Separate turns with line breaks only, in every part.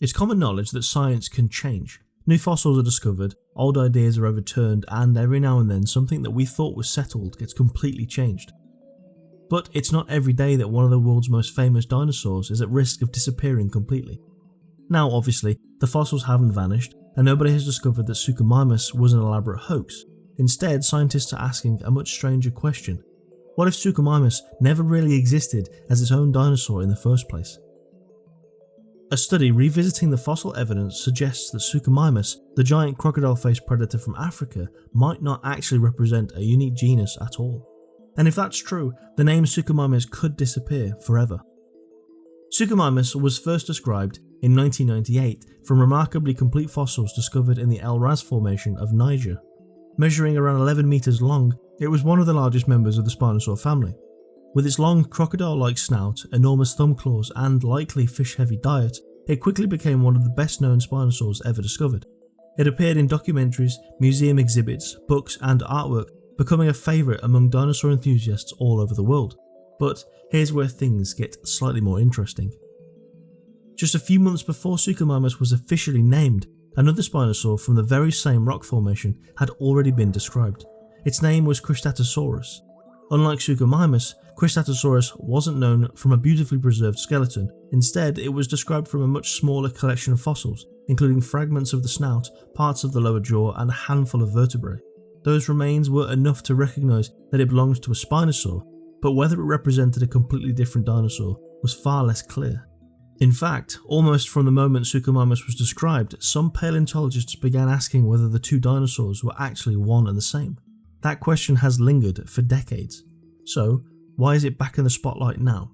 It's common knowledge that science can change. New fossils are discovered, old ideas are overturned, and every now and then something that we thought was settled gets completely changed. But it's not every day that one of the world's most famous dinosaurs is at risk of disappearing completely. Now, obviously, the fossils haven't vanished, and nobody has discovered that Suchomimus was an elaborate hoax. Instead, scientists are asking a much stranger question. What if Suchomimus never really existed as its own dinosaur in the first place? A study revisiting the fossil evidence suggests that Suchomimus, the giant crocodile-faced predator from Africa, might not actually represent a unique genus at all. And if that's true, the name Suchomimus could disappear forever. Suchomimus was first described in 1998 from remarkably complete fossils discovered in the El Ras Formation of Niger. Measuring around 11 meters long, it was one of the largest members of the Spinosaur family. With its long crocodile-like snout, enormous thumb claws, and likely fish-heavy diet, it quickly became one of the best-known Spinosaurs ever discovered. It appeared in documentaries, museum exhibits, books, and artwork, becoming a favourite among dinosaur enthusiasts all over the world. But here's where things get slightly more interesting. Just a few months before Suchomimus was officially named, another Spinosaur from the very same rock formation had already been described. Its name was Cristatusaurus. Unlike Suchomimus, Cristatusaurus wasn't known from a beautifully preserved skeleton. Instead, it was described from a much smaller collection of fossils, including fragments of the snout, parts of the lower jaw, and a handful of vertebrae. Those remains were enough to recognise that it belonged to a Spinosaur, but whether it represented a completely different dinosaur was far less clear. In fact, almost from the moment Suchomimus was described, some paleontologists began asking whether the two dinosaurs were actually one and the same. That question has lingered for decades. So, why is it back in the spotlight now?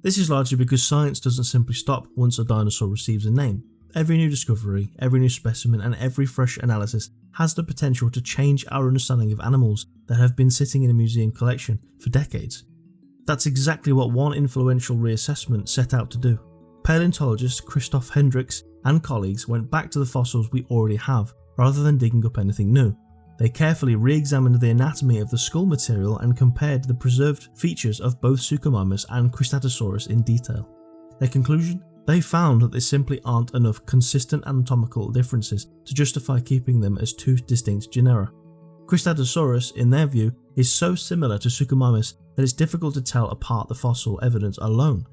This is largely because science doesn't simply stop once a dinosaur receives a name. Every new discovery, every new specimen, and every fresh analysis has the potential to change our understanding of animals that have been sitting in a museum collection for decades. That's exactly what one influential reassessment set out to do. Paleontologist Christoph Hendricks and colleagues went back to the fossils we already have, rather than digging up anything new. They carefully re-examined the anatomy of the skull material and compared the preserved features of both Suchomimus and Cristatusaurus in detail. Their conclusion? They found that there simply aren't enough consistent anatomical differences to justify keeping them as two distinct genera. Cristatusaurus, in their view, is so similar to Suchomimus that it's difficult to tell apart the fossil evidence alone.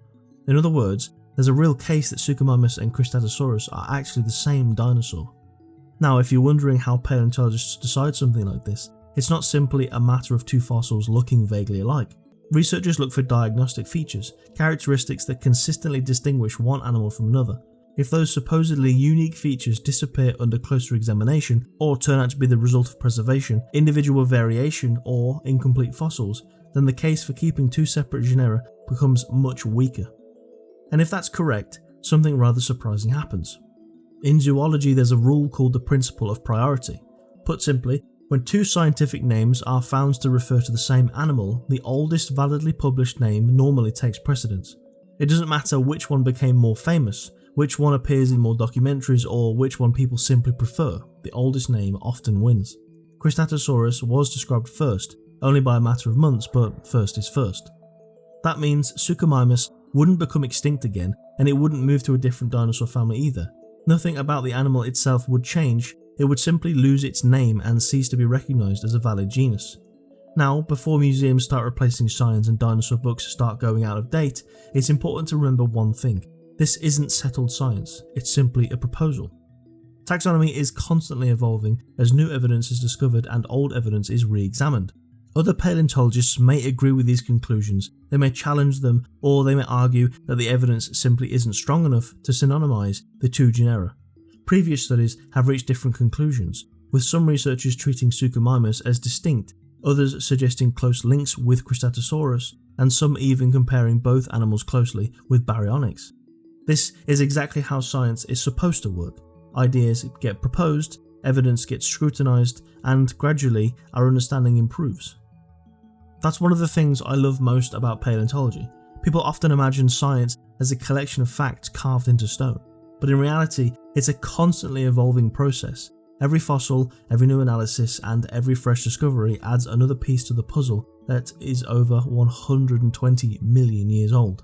In other words, there's a real case that Suchomimus and Cristatusaurus are actually the same dinosaur. Now, if you're wondering how paleontologists decide something like this, it's not simply a matter of two fossils looking vaguely alike. Researchers look for diagnostic features, characteristics that consistently distinguish one animal from another. If those supposedly unique features disappear under closer examination, or turn out to be the result of preservation, individual variation, or incomplete fossils, then the case for keeping two separate genera becomes much weaker. And if that's correct, something rather surprising happens. In zoology, there's a rule called the principle of priority. Put simply, when two scientific names are found to refer to the same animal, the oldest validly published name normally takes precedence. It doesn't matter which one became more famous, which one appears in more documentaries, or which one people simply prefer, the oldest name often wins. Cristatusaurus was described first, only by a matter of months, but first is first. That means Suchomimus wouldn't become extinct again, and it wouldn't move to a different dinosaur family either. Nothing about the animal itself would change, it would simply lose its name and cease to be recognised as a valid genus. Now, before museums start replacing signs and dinosaur books start going out of date, it's important to remember one thing. This isn't settled science, it's simply a proposal. Taxonomy is constantly evolving as new evidence is discovered and old evidence is re-examined. Other paleontologists may agree with these conclusions, they may challenge them, or they may argue that the evidence simply isn't strong enough to synonymise the two genera. Previous studies have reached different conclusions, with some researchers treating Suchomimus as distinct, others suggesting close links with Cristatusaurus, and some even comparing both animals closely with baryonyx. This is exactly how science is supposed to work. Ideas get proposed, evidence gets scrutinised, and gradually our understanding improves. That's one of the things I love most about paleontology. People often imagine science as a collection of facts carved into stone, but in reality, it's a constantly evolving process. Every fossil, every new analysis, and every fresh discovery adds another piece to the puzzle that is over 120 million years old.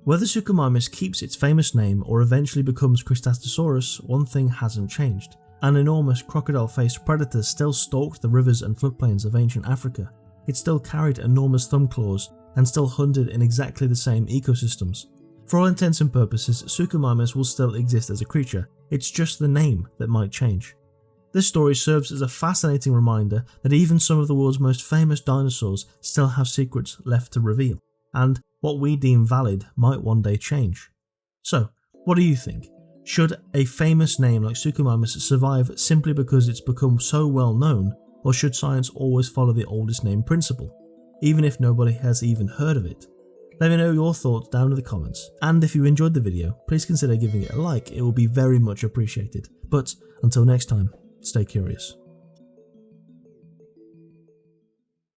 Whether Suchomimus keeps its famous name or eventually becomes Cristatusaurus, one thing hasn't changed. An enormous crocodile-faced predator still stalked the rivers and floodplains of ancient Africa. It still carried enormous thumb claws and still hunted in exactly the same ecosystems. For all intents and purposes, Suchomimus will still exist as a creature, it's just the name that might change. This story serves as a fascinating reminder that even some of the world's most famous dinosaurs still have secrets left to reveal, and what we deem valid might one day change. So, what do you think? Should a famous name like Suchomimus survive simply because it's become so well known, or should science always follow the oldest name principle, even if nobody has even heard of it? Let me know your thoughts down in the comments, and if you enjoyed the video, please consider giving it a like, it will be very much appreciated. But until next time, stay curious.